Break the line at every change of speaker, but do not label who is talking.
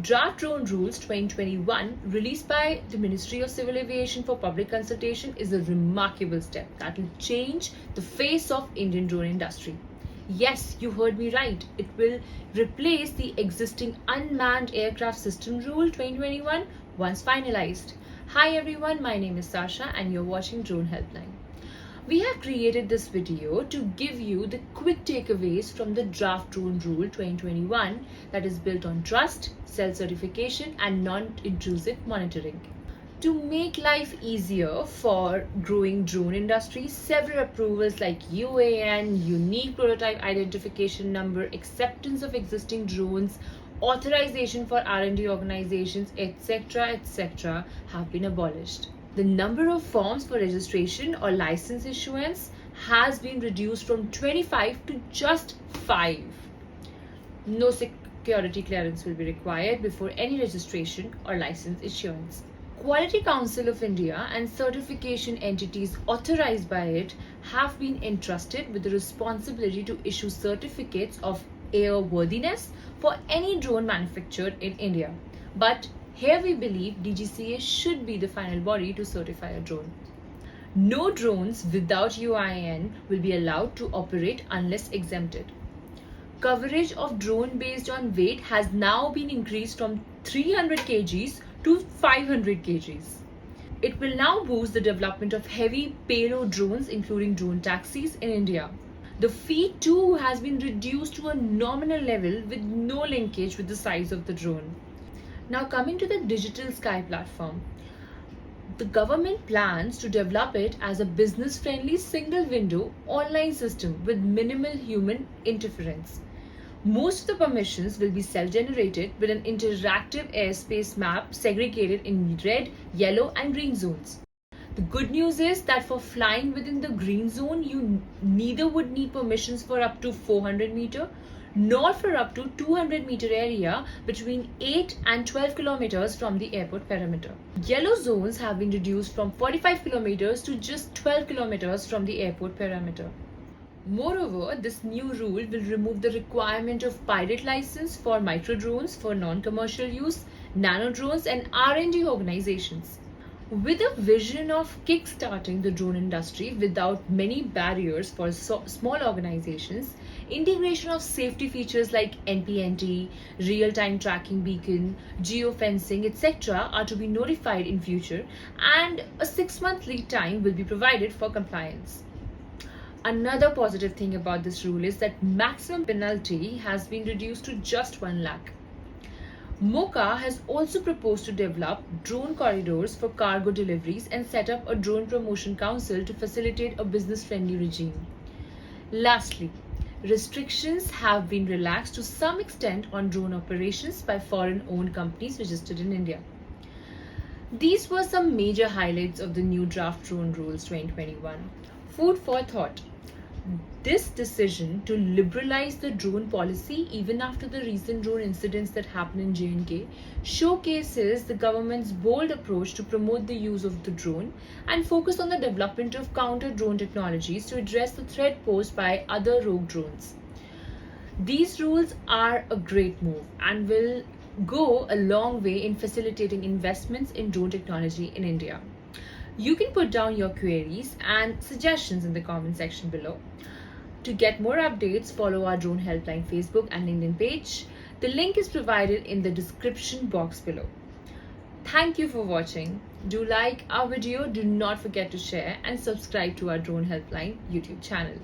Draft Drone Rules 2021, released by the Ministry of Civil Aviation for public consultation, is a remarkable step that will change the face of Indian drone industry. Yes, you heard me right. It will replace the existing Unmanned Aircraft System Rule 2021 once finalized. Hi everyone, my name is Sasha and you're watching Drone Helpline. We have created this video to give you the quick takeaways from the Draft Drone Rule 2021 that is built on trust, self-certification and non-intrusive monitoring. To make life easier for growing drone industry, several approvals like UAN, Unique Prototype Identification Number, acceptance of existing drones, authorization for R&D organizations, etc. have been abolished. The number of forms for registration or license issuance has been reduced from 25 to just 5. No security clearance will be required before any registration or license issuance. Quality Council of India and certification entities authorized by it have been entrusted with the responsibility to issue certificates of airworthiness for any drone manufactured in India. But here we believe DGCA should be the final body to certify a drone. No drones without UIN will be allowed to operate unless exempted. Coverage of drone based on weight has now been increased from 300 kgs to 500 kgs. It will now boost the development of heavy payload drones, including drone taxis in India. The fee too has been reduced to a nominal level with no linkage with the size of the drone. Now coming to the Digital Sky platform. The government plans to develop it as a business-friendly single-window online system with minimal human interference. Most of the permissions will be self-generated with an interactive airspace map segregated in red, yellow and green zones. The good news is that for flying within the green zone, you neither would need permissions for up to 400 meter nor for up to 200 meter area between 8 and 12 kilometers from the airport perimeter. Yellow zones have been reduced from 45 kilometers to just 12 kilometers from the airport perimeter. Moreover, this new rule will remove the requirement of pilot license for micro drones for non-commercial use, nano drones and R&D organizations. With a vision of kick-starting the drone industry without many barriers for small organizations, integration of safety features like NPNT, real-time tracking beacon, geofencing, etc. are to be notified in future, and a 6-month lead time will be provided for compliance. Another positive thing about this rule is that maximum penalty has been reduced to just 1 lakh. MoCA has also proposed to develop drone corridors for cargo deliveries and set up a drone promotion council to facilitate a business-friendly regime. Lastly, restrictions have been relaxed to some extent on drone operations by foreign-owned companies registered in India. These were some major highlights of the new Draft Drone Rules 2021. Food for thought. This decision to liberalize the drone policy even after the recent drone incidents that happened in J&K showcases the government's bold approach to promote the use of the drone and focus on the development of counter-drone technologies to address the threat posed by other rogue drones. These rules are a great move and will go a long way in facilitating investments in drone technology in India. You can put down your queries and suggestions in the comment section below. To get more updates, follow our Drone Helpline Facebook and LinkedIn page. The link is provided in the description box below. Thank you for watching. Do like our video, do not forget to share and subscribe to our Drone Helpline YouTube channel.